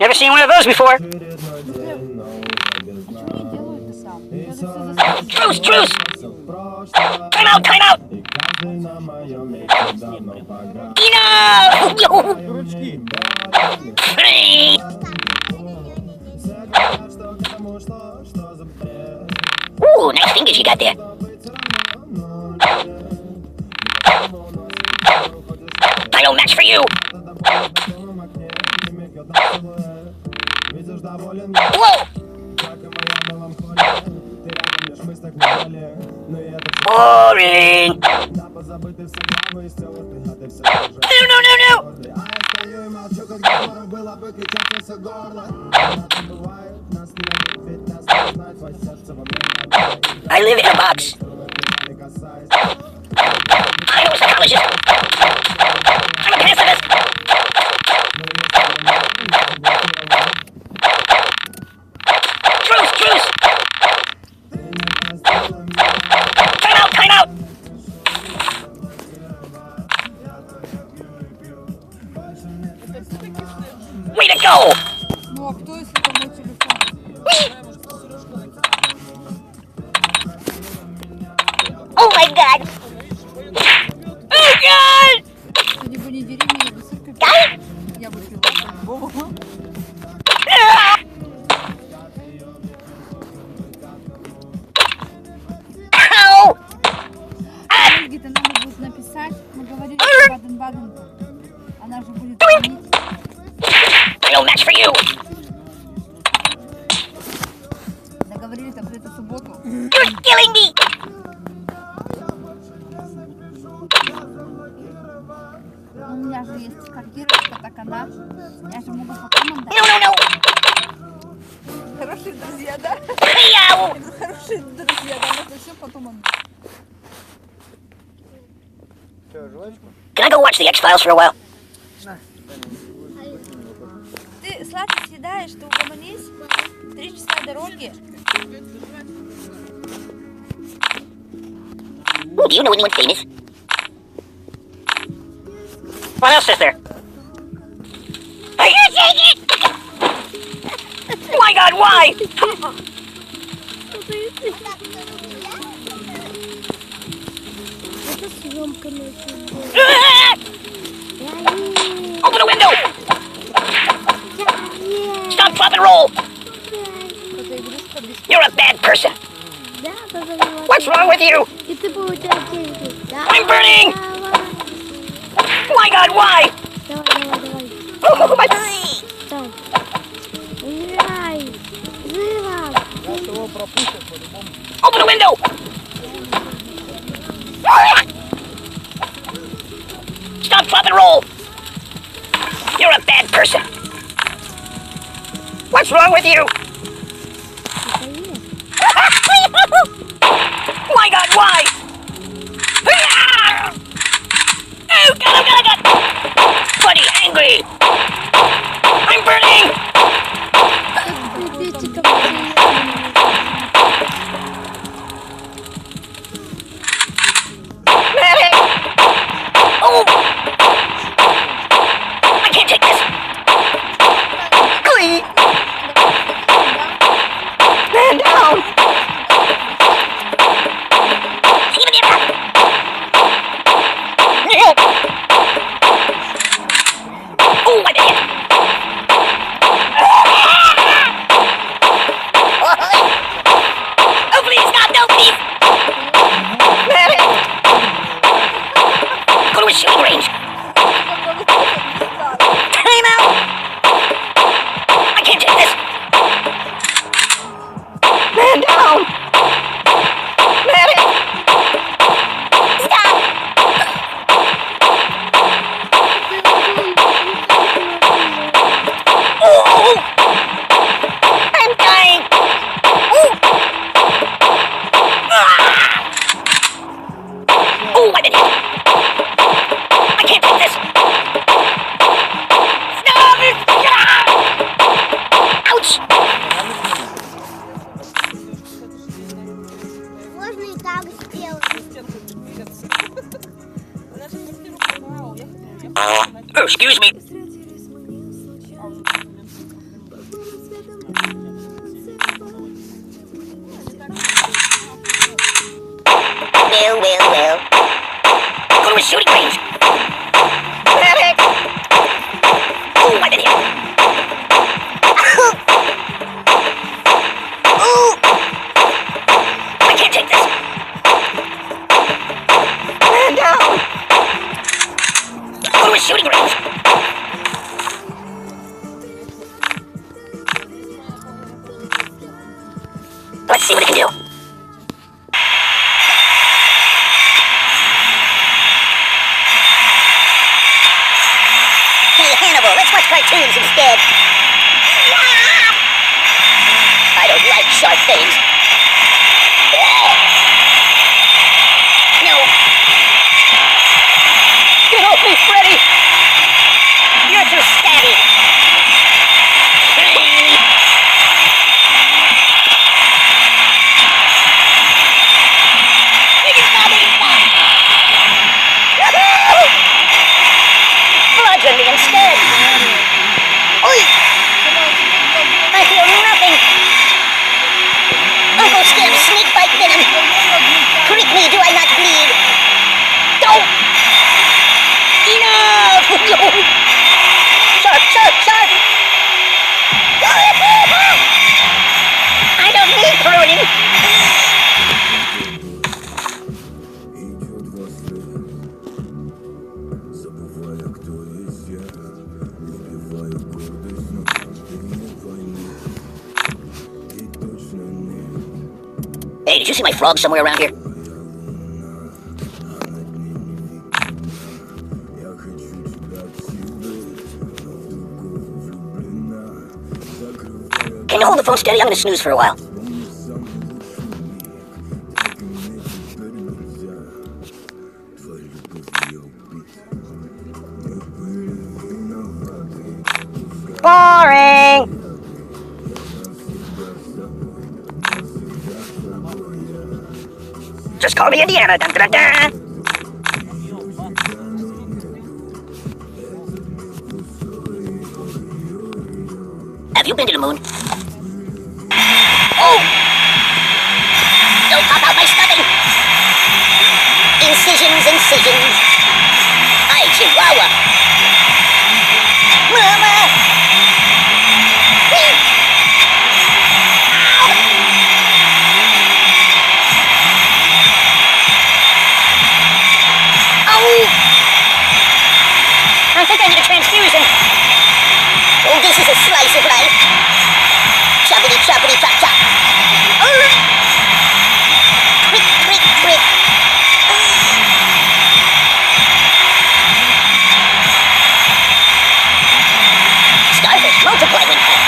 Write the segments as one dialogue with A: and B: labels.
A: Never seen one of those before. Truce, truce! Time out, time out! Enough! Ooh, nice fingers you got there. Final match for you! Whoa! Boring! No! I live in a box. I'm a psychologist. I'm a pacifist. Truce! Time out! Way to go!
B: Ну а кто, если это мой телефон?
A: Oh my god! Oh god!
B: Если бы не деревья, я бы сырка. Я бы пила по-любому. Ольге-то надо будет написать. Мы говорили про Баден-Баден. Она же будет звонить.
A: Final match for you!
B: Договорились-то про эту субботу.
A: You're killing me!
B: У меня же есть копировка, так она. Я же могу потом отдать.
A: No!
B: Хорошие друзья, да?
A: Мяу!
B: Хорошие друзья, да? Можно все потом отдать.
A: Can I go watch the X-Files for a while?
B: Ты сладко съедаешь, ты угомонись. 3 часа дороги.
A: Ooh, do you know anyone famous? What else is there? Are you taking it? My god, why?
C: Это съемка на
A: Open the window! Stop, drop, and roll! You're a bad person! What's wrong with you?
C: И ты получаешь деньги.
A: I'm burning! My god, why?
C: Давай.
A: Oh, my...
C: Давай. Умирай. Живо.
A: Open the window! Stop, drop, and roll! You're a bad person! What's wrong with you? My god, why? Oh god! Buddy, angry! I'm burning! Oh! I can't take this! Please! Man down! Oh, I did it! Oh, please, God, no, please! Go to a shooting range! Time out! I can't take this! Man down! Stop! Oh! I'm dying! Oh! Oh, I did it! I can't take this! Stop it! Ouch!
C: Можно и так сделать.
A: Oh, excuse me. Well. Go to a shooting range. Medic! Oh, I'm in here. Oh! I can't take this. Man down! Go to a shooting range. Let's see what it can do. Let's watch cartoons instead. I don't like sharp things. No. Get off me, Freddy! You're too stabby. Bludgeon me instead. Oi! I feel nothing. Uncle Skip's snake bite venom. Prick me, do I not bleed? Don't! Enough! Sharp! I don't need pruning. Hey, did you see my frog somewhere around here? Can you hold the phone steady? I'm gonna snooze for a while. Boring! Just call me Indiana. Dun, dun, dun. Have you been to the moon? Oh! Don't pop out my stuffing! Incisions. Hi, Chihuahua. Mama! I think I need a transfusion. Oh, this is a slice of life. Choppity, chop, chop. Quick. Starfish multiply when cut.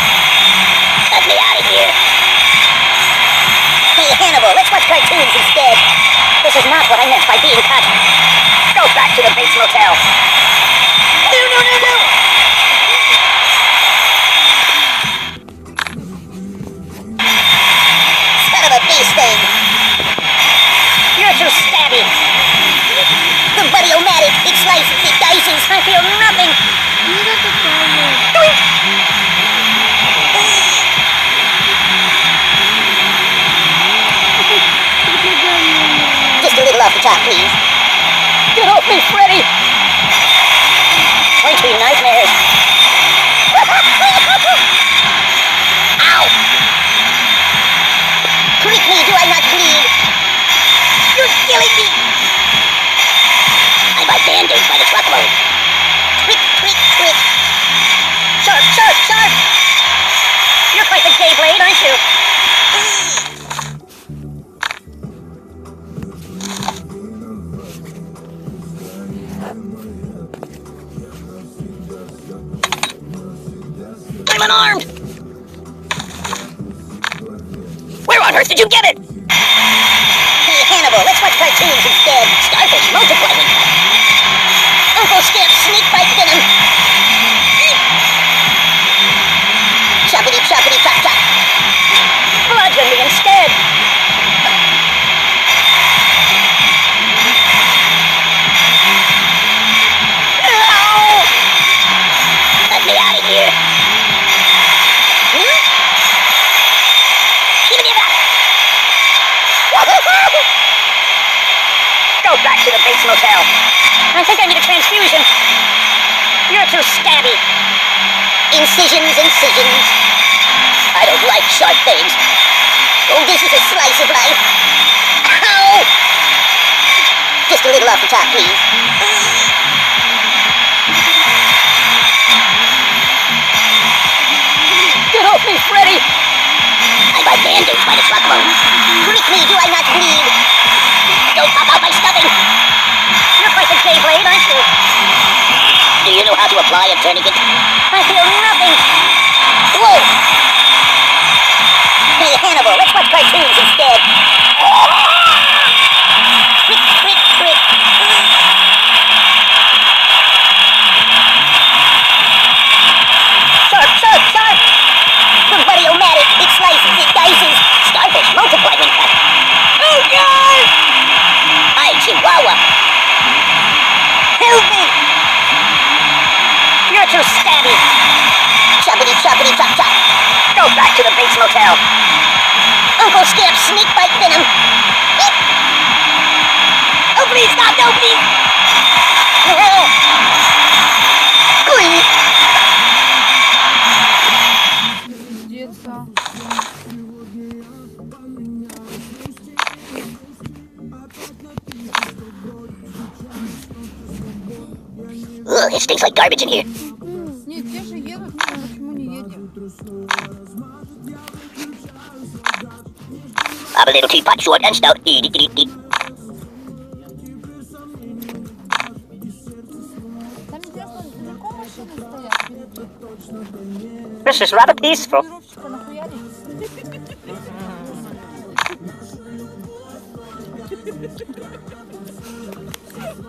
A: Cut me out of here. Hey, Hannibal, let's watch cartoons instead. This is not what I meant by being cut. Go back to the Bates Motel. No. Son of a bee sting. You're too stabby. The buddy-o-matic, it slices, it dices, I feel nothing. Just a little off the top, please. Get off me, Freddy! Pointy nightmares. Ow! Prick me, do I not bleed? You're killing me! I buy band-aids by the truckload. Quick. Sharp! You're quite the gay blade, aren't you? I'm unarmed! Where on earth did you get it? Hey, Hannibal, let's watch cartoons instead. Starfish multiply when cut. Uncle Skip's snake bite venom. Choppity, chop. Bludgeon me instead. Ow! the Bates Motel. I think I need a transfusion. You're too stabby. Incisions, incisions. I don't like sharp things. Oh, this is a slice of life. Ow! Just a little off the top, please. Get off me, Freddy! I got bandaged by the truckload. Prick me, do I not bleed? Don't pop out my stuffing! You're quite the J-blade, aren't you? Do you know how to apply a tourniquet? I feel nothing! Whoa! Hey, Hannibal, let's watch cartoons instead. Prick, prick, prick. Sharp, sharp, sharp! The buddy-o-matic, it slices, it dices. Starfish multiplied when cut. Oh, God! Hi, Chihuahua. Help me! You're too stabby. Choppity, choppity, chop, chop. Go back to the Bates Motel. Uncle Skip's snake bite venom. Beep. Oh, please, stop, no, please. Please.
B: Пиздец,
A: Ugh, it stinks like garbage in here.
B: Нет, те же едут, почему не едем?
A: I'm a little teapot, short and stout. Eat, eat, eat, eat.
B: Там интересно, далеко машины стоят перед
A: This is rather peaceful.
B: регулировщика нахуярить?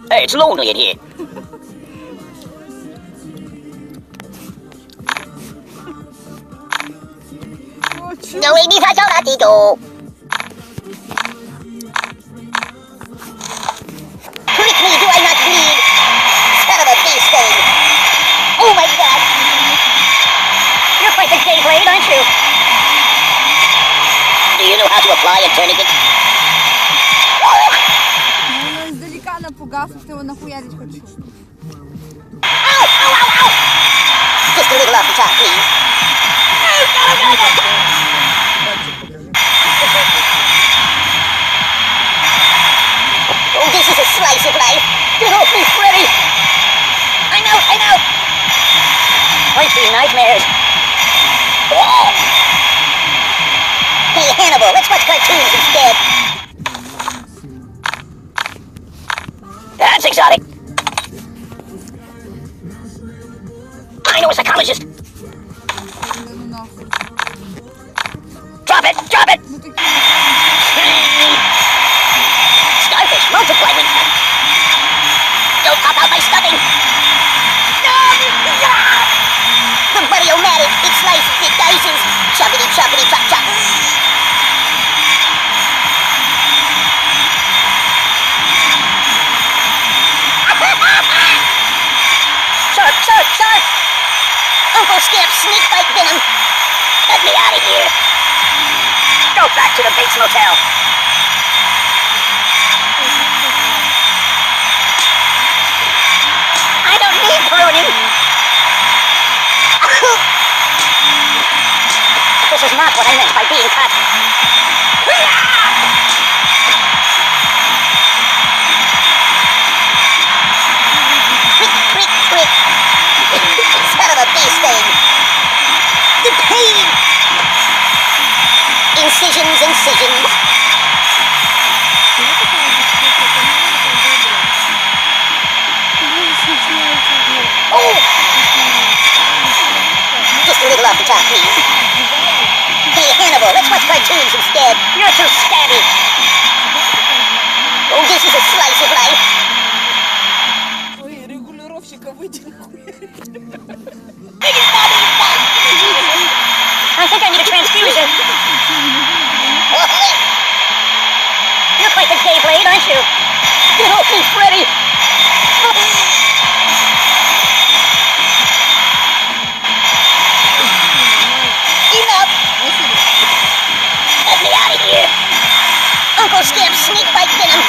A: Hey, it's lonely in here. No, Amy, I don't have to go. Prick me, do I not bleed? Son of a bee stain. Oh my God. You're quite the J-blade, aren't you? Do you know how to apply a tourniquet?
B: Ну, издалека напугался, что его нахуярить хочу.
A: Ow, ow, ow, ow. Just a little off the top, please. Oh, this is a slice of life. Get off me, Freddy. I'm out, I'm out. Aren't these nightmares? Oh. Hey, Hannibal, let's watch cartoons instead. That's exotic. I know a psychologist.
B: Да ну нахуй.
A: Drop it, drop it.
B: Мы такие...
A: Starfish multiply when cut. Don't pop out my stuffing. The buddy-o-matic, it slices, it dices. Choppity, choppity, chop, chop. Sharp, sharp, sharp. Uncle Skip's snake bite venom. Let me out of here. Go back to the Bates Motel. I don't need pruning. This is not what I meant by being cut. Prick, prick, prick. Son of a bee stain. The pain. Incisions, incisions. Oh! Just a little off the top, please. Hey, Hannibal, let's watch cartoons instead. You're too stabby. Oh, this is a slice of life.
B: Ой, регулировщика вытянул.
A: I think I need a transfusion. You're quite the J-blade, aren't you? Get off me, Freddy! Enough! Let me out of here. Uncle Skip's snake bite venom.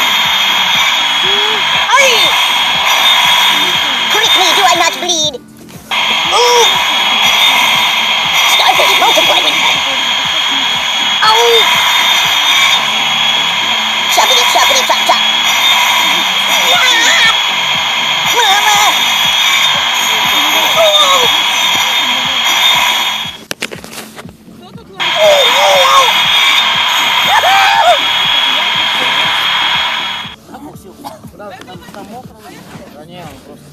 D: Да не, он просто...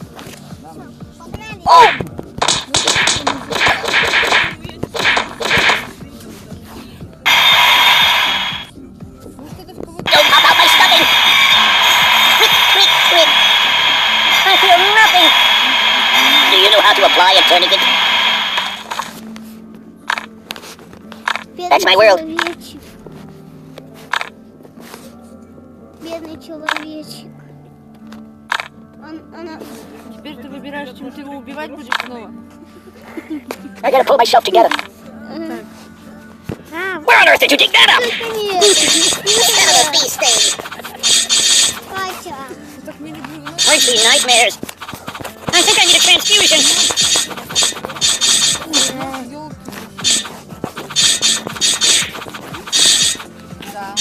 A: Don't pop out my stuffing! Quick, quick, quick! I feel nothing! Do you know how to apply a tourniquet? That's my world.
C: Человечек. Бедный человечек. Она...
B: Теперь ты выбираешь, чем ты его убивать будешь снова.
A: I gotta pull myself together. Where on earth did you dig that up? None of these things.
C: Катя.
B: Так не люблю.
A: Aren't these nightmares? I think I need a transfusion.
B: Да.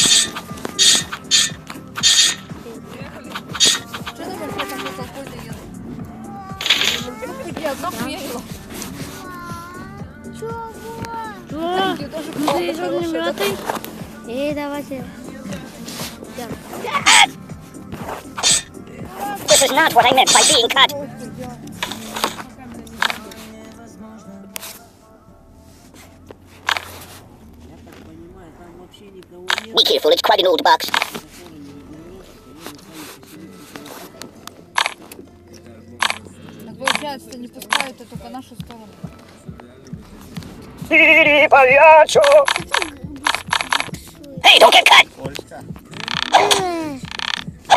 B: Что за вообще такой колхозе едут? Я одна хуярила.
C: Чего?
B: Ты тоже
C: Ты же огнеметы? Эй, давайте.
A: This is not what I meant by being cut. Be careful, it's quite an old box.
B: Так получается, не пускают, а только нашу сторону.
A: Hey, don't get cut!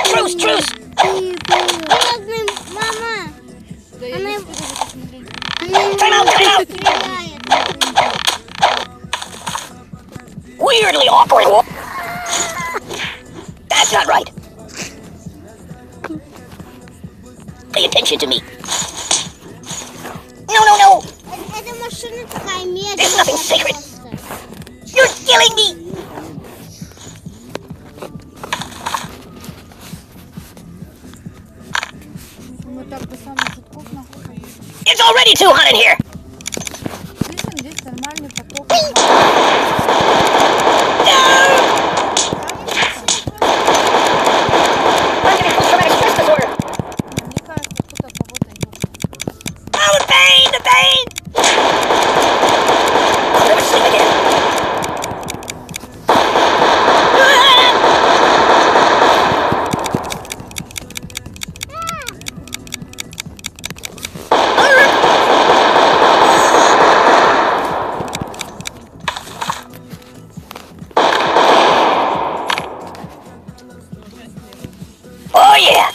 A: Truce, truce!
C: Бедный, мама.
B: Да я не буду посмотреть.
A: Time out, time out! Weirdly awkward. That's not right. Pay attention to me. No, no, no!
C: Эта машина такая медленная.
A: There's nothing sacred. You're killing me!
B: Мы так до самых жутков нахуй.
A: It's already too hot in here!
B: Видим, здесь нормальный поток.
A: I'm getting post-traumatic stress disorder!
B: Мне кажется, кто-то кого-то ёбнул.
A: Oh, the pain, the pain! I'll never sleep again. Oh yeah!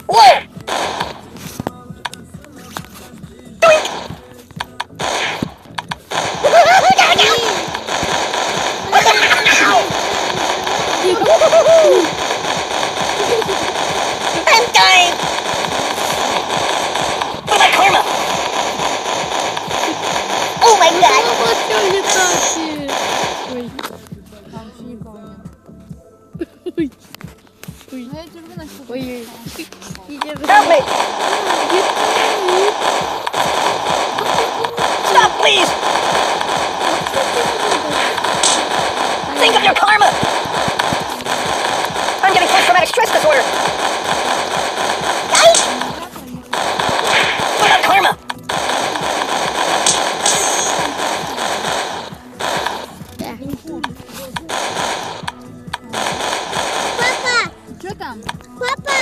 A: Whoa! Doink! I'm dying! What about karma? Oh my god!
B: Там вообще никого нет. Ну я терплю на что-то.
A: Help me! Stop, please! Think of your karma! I'm getting post-traumatic stress disorder! What about karma?
C: Папа,
B: Что там?
C: папа.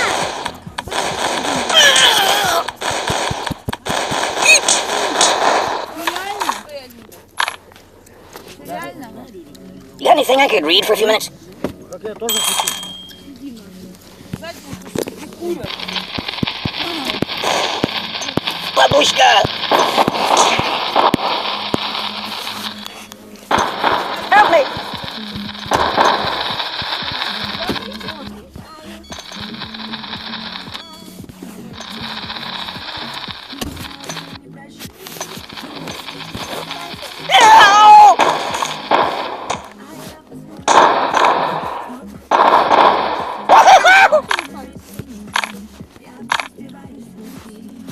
B: Реально?
A: You got anything I could read for a few minutes?
D: Как я тоже хочу.
A: Babushka! Help me! No!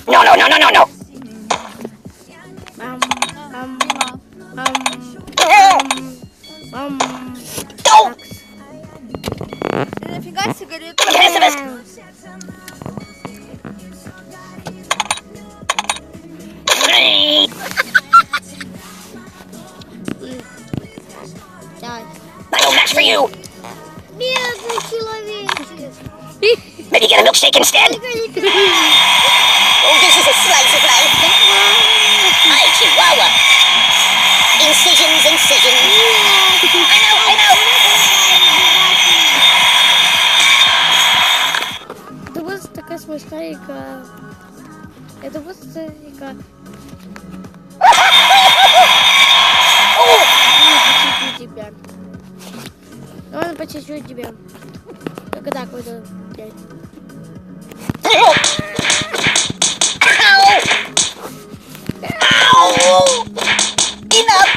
A: No, no, no, no, no, no!
B: Ты нафига сигарету?
A: I'm a pacifist!
C: Так.
A: No match for you.
C: Бедный человечек.
A: Maybe get a milkshake instead. Oh, this is a slice of life. Hi, Chihuahua. Incisions, incisions. I know.
C: Это просто такая смешная игра. Это просто игра. Тебя. Ладно, по чуть-чуть тебя. Только так вот.
A: Ow! Enough!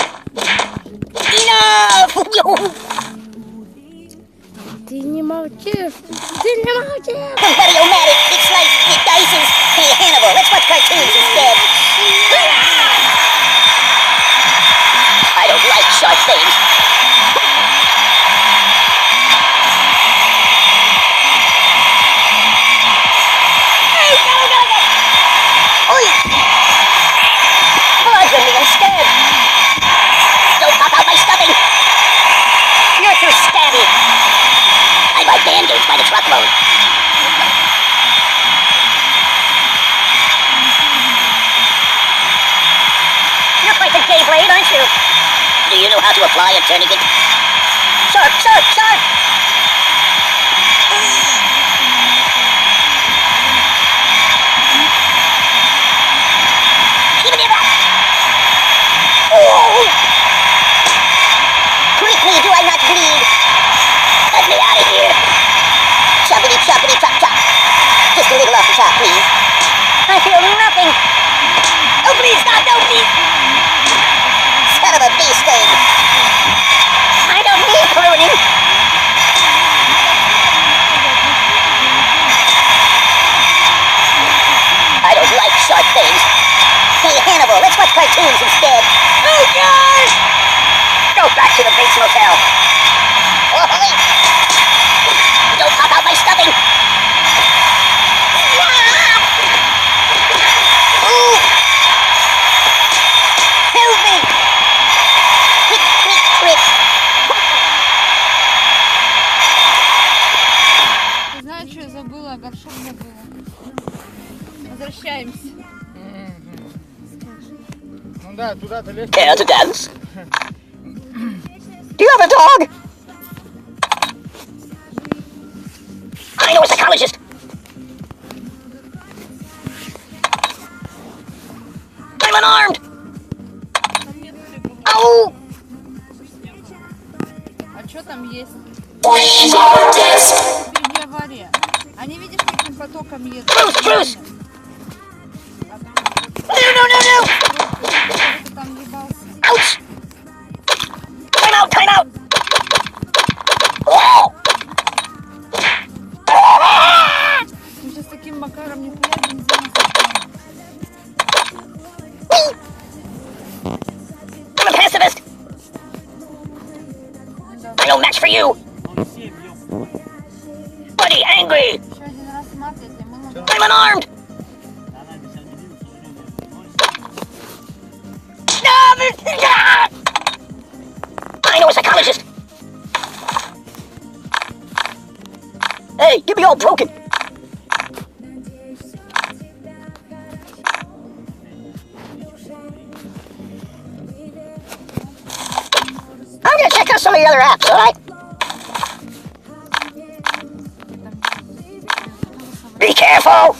C: Ты не молчишь. Ты не молчишь.
A: Video-matic, it slices, it dices. Hey, Hannibal, let's watch cartoons instead. I don't like sharp things. Hey, go! Oi! Bludgeon me instead. Don't pop out my stuffing. You're too stabby. I buy band-aids by the truckload. You're quite the gay blade, aren't you? Do you know how to apply a tourniquet? Sharp! Give me that! Oh! Prick me, do I not bleed? Let me out of here. Choppity, chop. Just a little off the top, please. I feel nothing. Oh, please, stop, no, please. Son of a bee sting. I don't need pruning. I don't like sharp things. Hey, Hannibal, let's watch cartoons instead. Oh, gosh! Go back to the Bates Motel. Oh, don't pop out my stuffing. Ooh. Help me! Quick.
B: Ты знаешь, что я забыла? Горшок забыла. Возвращаемся.
D: Ну да, туда-то лезть.
A: Care to dance? Do you have a dog? I know a psychologist. I'm unarmed. Oh!
B: А что там есть? Впереди авария. Они, видишь, каким потоком едут.
A: Bruce! No!
B: Кто там ебался?
A: Ouch! Time out! Oh!
B: Мы сейчас таким макаром нихуя бензина собираем.
A: I'm a pacifist. I no match for you. Bloody angry.
B: Еще один раз мат, если мы можем...
A: I'm unarmed. I know a psychologist. Hey, get me all broken. I'm gonna check out some of the other apps, alright? Be careful!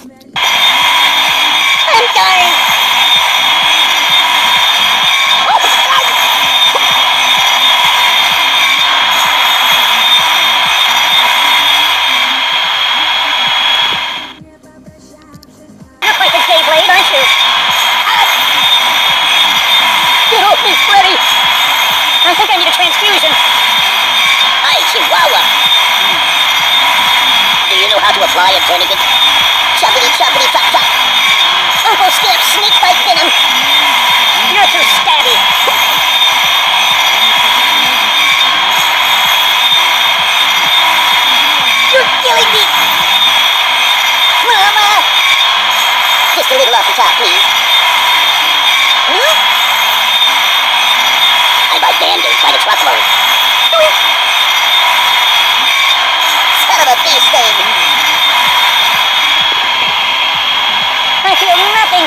A: I'm dying! You're quite the gay blade, aren't you? Get off me, Freddy! I think I need a transfusion. Hi, Chihuahua. Do you know how to apply a tourniquet? Choppity, chop. Uncle Skip, snake bite venom. You're too stabby. You're killing me. little off the top, please. I buy band-aids by the truckload. Son of a bee sting. I feel nothing.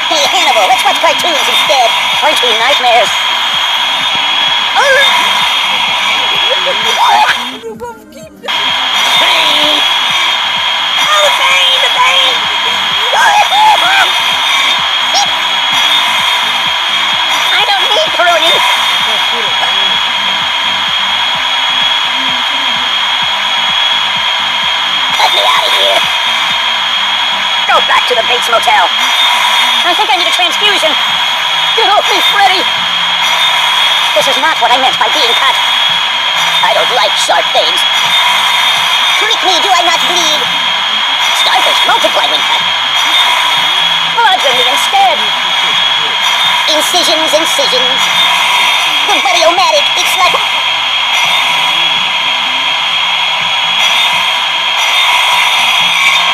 A: Hey, Hannibal, let's watch cartoons instead. Aren't we nightmares? I don't need pruning. Let me out of here. Go back to the Bates Motel. I think I need a transfusion. Get off me, Freddy! This is not what I meant by being cut. I don't like sharp things. Treat me, do I not bleed? Starfish multiply when cut. Bludgeon me instead. Incisions, incisions. The Buddy-O-Matic, it's like...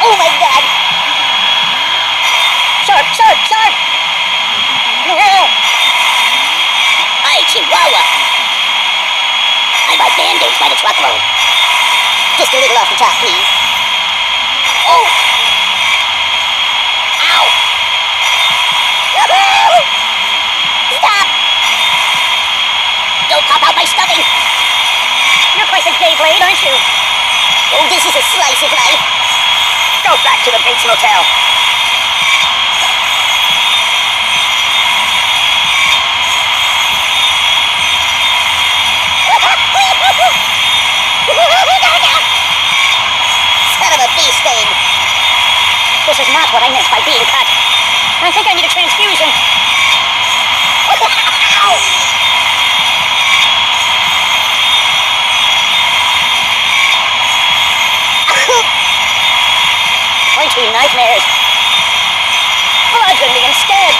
A: Oh my god! Sharp, sharp, sharp! Hi, Chihuahua! I buy band-aids by the truckload. Just a little off the top, please. Oh! Ow! Stop! Don't pop out my stuffing! You're quite the gay blade, aren't you? Oh, this is a slice of life. Go back to the Bates Motel. Son of a bee sting. This is not what I meant by being cut. I think I need a transfusion. Aren't we nightmares? Bludgeon me instead.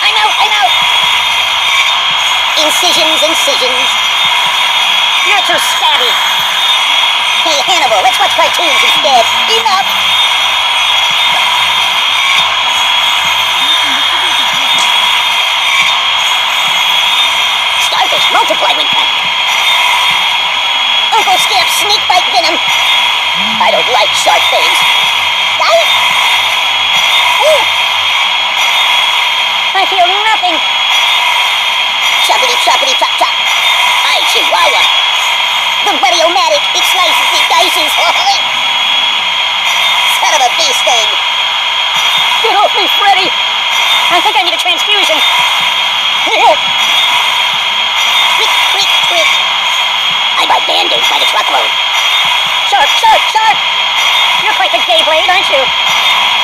A: I'm out. Incisions, incisions. You're too stabby. Hey, Hannibal, let's watch cartoons instead. Enough. Starfish multiply when cut. Uncle Skip's snake bite venom. I don't like sharp things. Right? Ooh. I feel nothing. Choppity choppity chop chop. Hi, Chihuahua. The Buddy-O-Matic, it slices, it dices. Son of a bee sting. Get off me, Freddy. I think I need a transfusion. Quick, quick, quick. I buy band-aids by the truckload. Sharp, sharp, sharp. You're quite the gay blade, aren't you?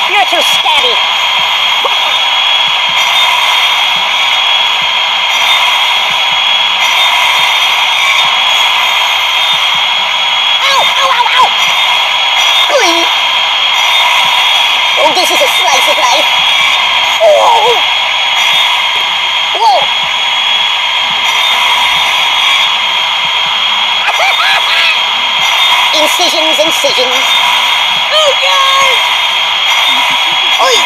A: You're too stabby. Oh, this is a slice of life. Whoa! Whoa! Incisions, incisions. Oh, God! Oi!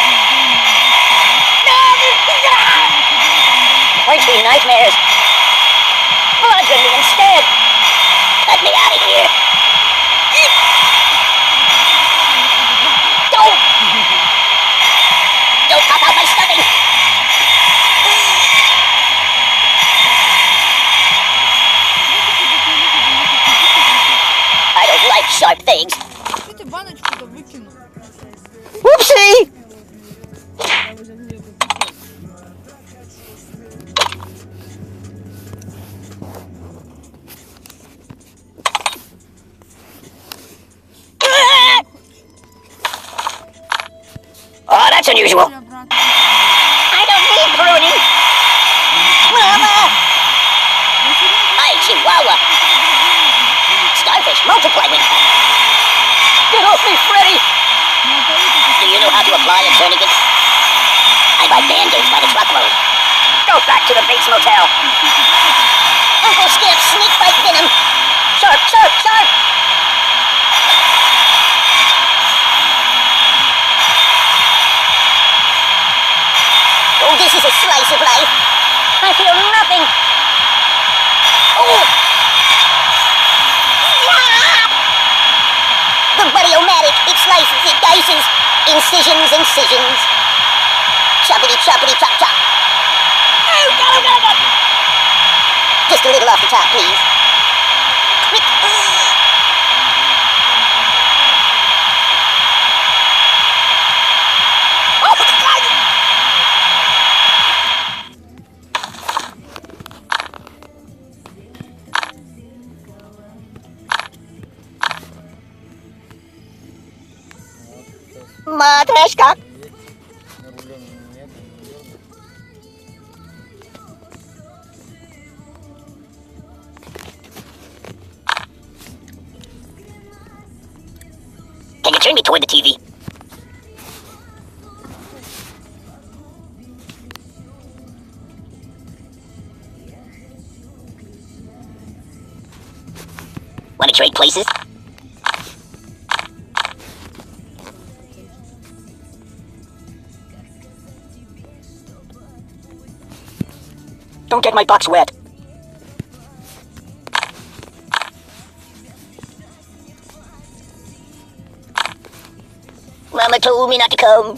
A: Aren't we nightmares? Bludgeon me instead. Let me out of here. Don't pop out my stuffing! I don't like sharp things.
B: Ты баночку-то выкинул.
A: Whoopsie! Oh, that's unusual. I don't need pruning. Mama! Hi, Chihuahua. Starfish multiply when cut. to apply a tourniquet? I buy band-aids by the truckload. Go back to the Bates Motel. Uncle Skip, snake bite venom. Sharp, sharp, sharp. Oh, this is a slice of life. I feel nothing. Oh! Yeah! The Buddy-O-Matic, it slices, it dices. Incisions, incisions. Choppity, choppity, chop, chop. Oh, go, go, go! Just a little off the top, please. Quick. Oh, God! Матрешка. Can you turn me toward the TV? Want to trade places? Don't get my box wet. Mama told me not to come.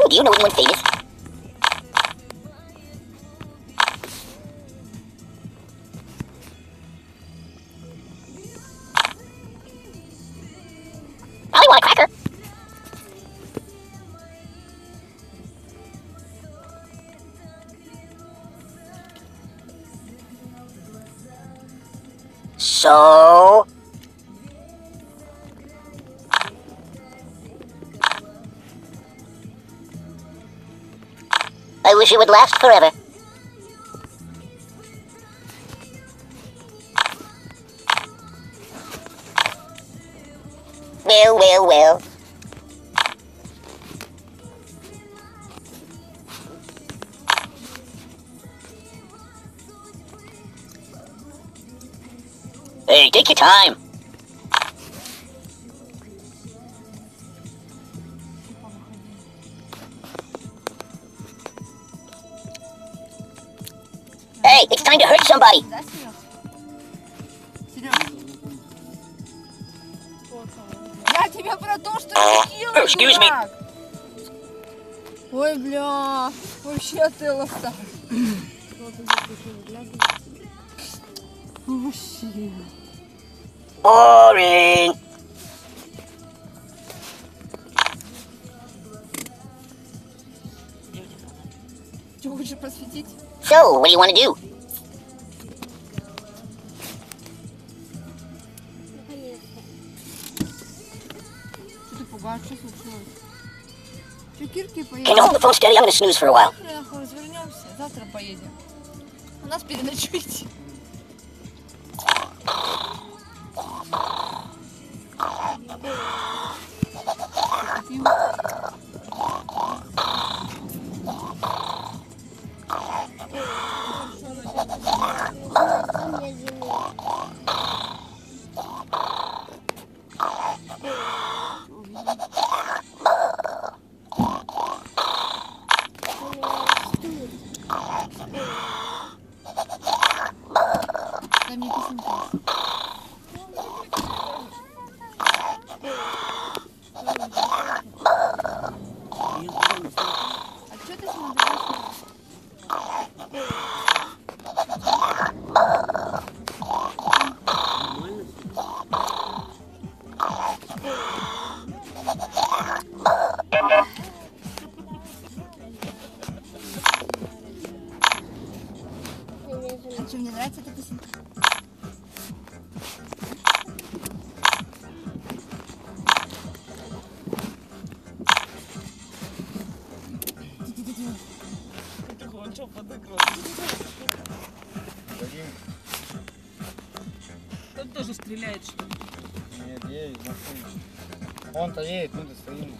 A: Do you know anyone famous? I want a cracker. So? I wish it would last forever. Well, well, well. Hey, take your time. Hey, it's time to hurt somebody.
B: Да, Сереж? Сереж? Я тебя про то, что не делай,
A: Excuse me.
B: дурак. Ой, бля, вообще отело-то. Вообще.
A: Boring.
B: Что, хочешь просветить?
A: So, what do you want to do?
B: Что ты пугаешь? Что случилось? Что, Кирки
A: Can you
B: поедем?
A: hold the phone steady? I'm gonna snooze for a while.
B: Завтра нахуй развернемся, завтра поедем. У нас переночуйте. Дай мне писенку. А что ты смотришь? А что, мне нравится эта песенка?
D: Дадим.
E: тоже стреляет, что ли?
D: Нет, едет машина. Он-то едет, мы-то стоим.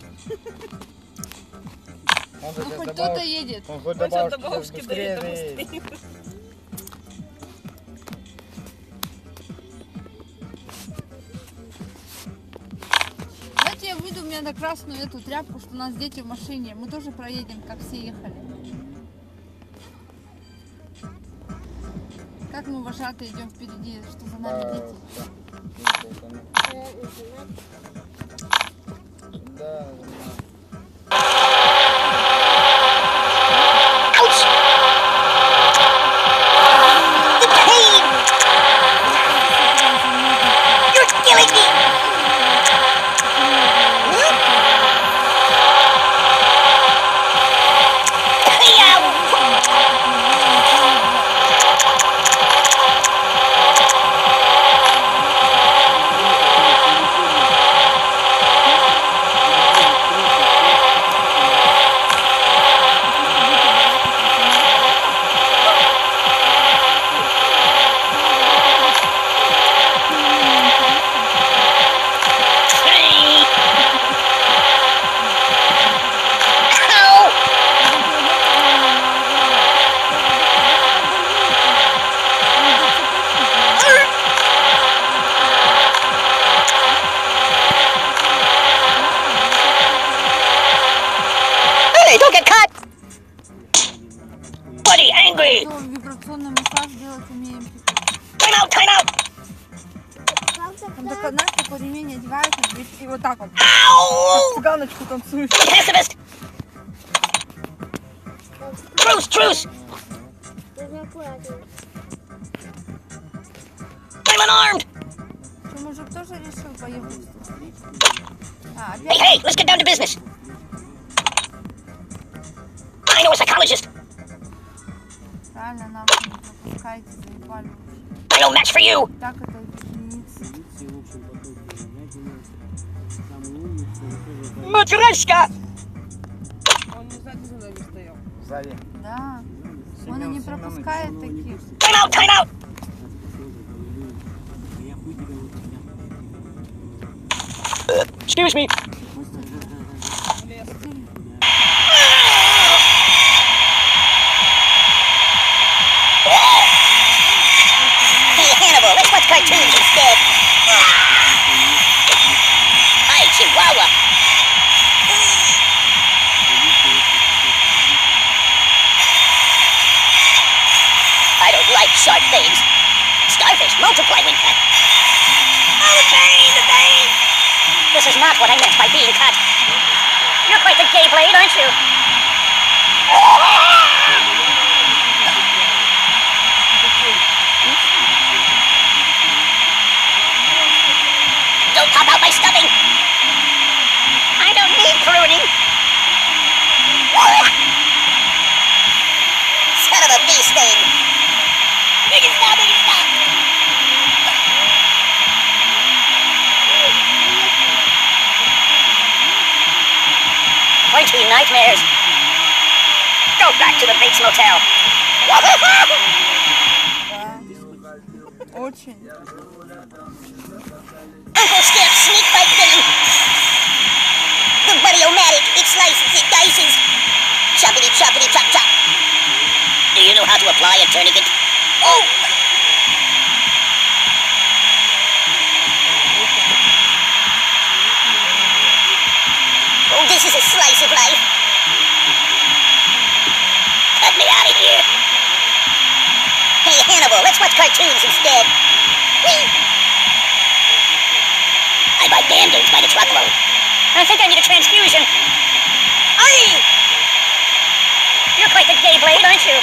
D: Он-то
B: Ну
D: сейчас
B: хоть
D: добавил-
B: кто-то едет.
D: Он хоть
E: Он
D: добавил,
E: сейчас до бабушки
D: быстрее
E: доедет, а мы
D: заедет.
E: стоим.
B: Знаете, я выйду, у меня на красную эту тряпку, что у нас дети в машине. Мы тоже проедем, как все ехали. Как мы, вожатые, идем впереди, что за нами дети.
D: Да,
A: Ouch! The pain! You're killing me! Hey, don't get caught! Buddy, angry!
B: То вибрационный массаж делать умеем.
A: Time out, time out!
B: Там такой, знаешь, такой ремень одевается и вот так вот.
A: Ow!
B: Цыганочку танцуешь.
A: Pacifist! Truce, truce! I'm unarmed!
B: Что, мужик тоже решил поехать? А,
A: Hey,
B: опять?
A: hey, let's get down to business. I know a psychologist.
B: Правильно, нахуй не пропускайте, заебали уже.
A: I know a match for you.
B: Так это единицы.
A: Матрешка!
E: Он не сзади за нами стоял.
D: сзади.
B: Да. Он и не пропускает таких.
A: Time out, time out! Excuse me. Hey, Hannibal, let's watch cartoons instead. Hi, Chihuahua. I don't like sharp things. Starfish multiply when cut. Oh, the pain, the pain! This is not what I meant by being cut. You're quite the gay blade, aren't you? Don't pop out my stuffing! I don't need pruning! Son of a bee sting! Make it stop, make it stop! Pointy nightmares! Go back to the Bates Motel!
B: Да. Очень.
A: Uncle Skip, sneak bite venom! The Buddy-O-Matic, it slices, it dices! Choppity choppity chop chop! Do you know how to apply a tourniquet? Oh! Oh, this is a slice of life! Cut me out of here! Hey, Hannibal, let's watch cartoons instead! Whee! I buy band-aids by the truckload. I think I need a transfusion. Aye! You're quite the gay blade, aren't you?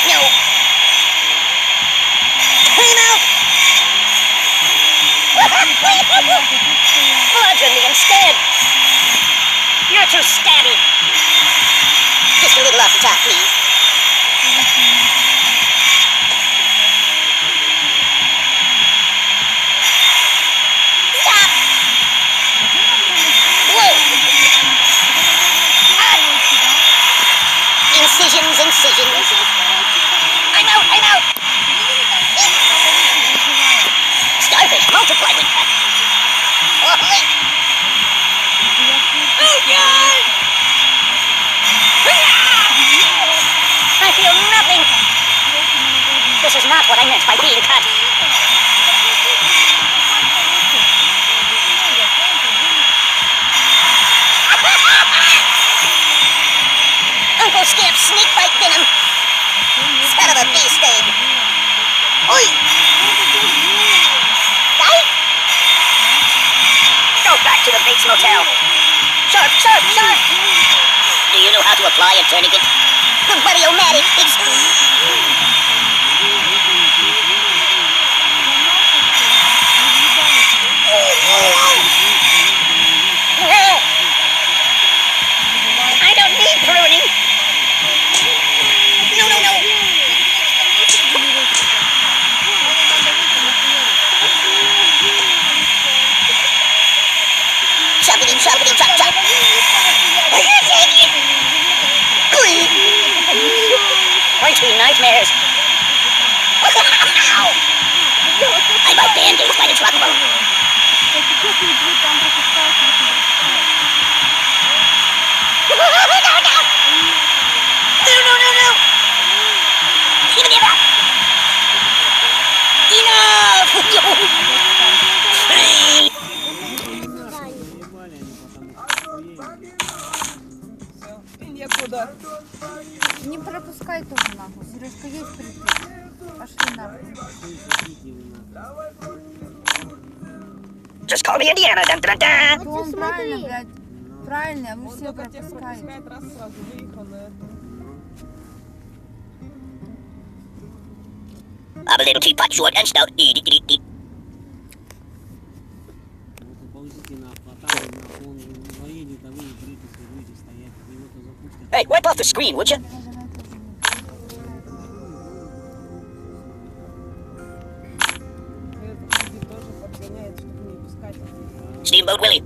A: No. Time out! Bludgeon me instead. You're too stabby. Just a little off the top, please. Stop! Whoa! being cut. Uncle Scamp's snake bite venom. Son of a bee sting. Oi! Right? Go back to the Bates Motel. Sharp, sharp, sharp! Do you know how to apply a tourniquet? The buddy-o-matic, it's... I don't need pruning. No, no, no. Choppity, choppity, chop, chop. Are you taking it? Pointy nightmares. I buy band-aids by the truckload. No. Give it up. Enough.
E: И некуда.
B: Не пропускай тоже нахуй. Сережка, есть припись. Пошли нахуй.
A: Just call me Indiana. Dun, dun, dun.
B: То он правильно, блядь. Правильно, а вы
E: Он
B: все
E: только тех
B: пропускаете.
E: пропускает, раз сразу выехал на это.
A: I'm a little teapot, short and stout. Hey, wipe off the screen, would you?
E: Этот люди тоже подгоняет, чтобы не пускать.
A: Steamboat Willie.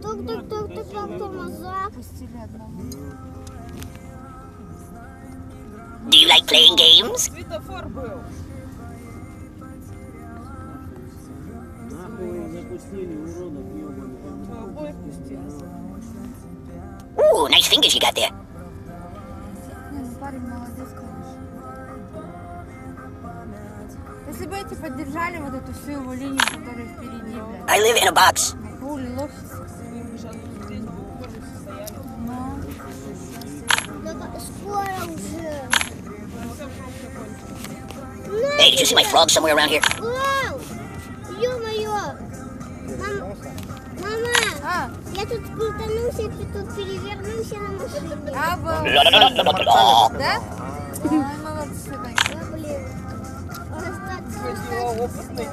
C: Тук-тук-тук-тук, тормоза.
B: Пустили одного.
A: Do you like playing games?
E: Светофор был. Обоих пустили.
A: Ooh, nice fingers you got there.
B: Ну, парень молодец, конечно. Если бы эти поддержали вот эту всю его линию, которая впереди, блядь.
A: I live in a box.
B: Хули, лохи.
E: Сейчас здесь бы тоже стояли.
B: Ну,
C: Скоро уже.
E: Совсем пробка кончилась.
A: Hey, did you see my frog somewhere around here?
C: Вау! Ё-моё! Мама,
B: а,
C: я тут крутанулся, и ты тут перевернулся на машине.
A: La-la-la-la-la-la-la.
B: да? Ай, молодцы, конечно.
C: Да, блин.
E: Хоть его опытный.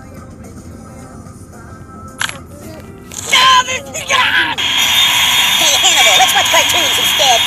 A: Hey, Hannibal, let's watch cartoons instead.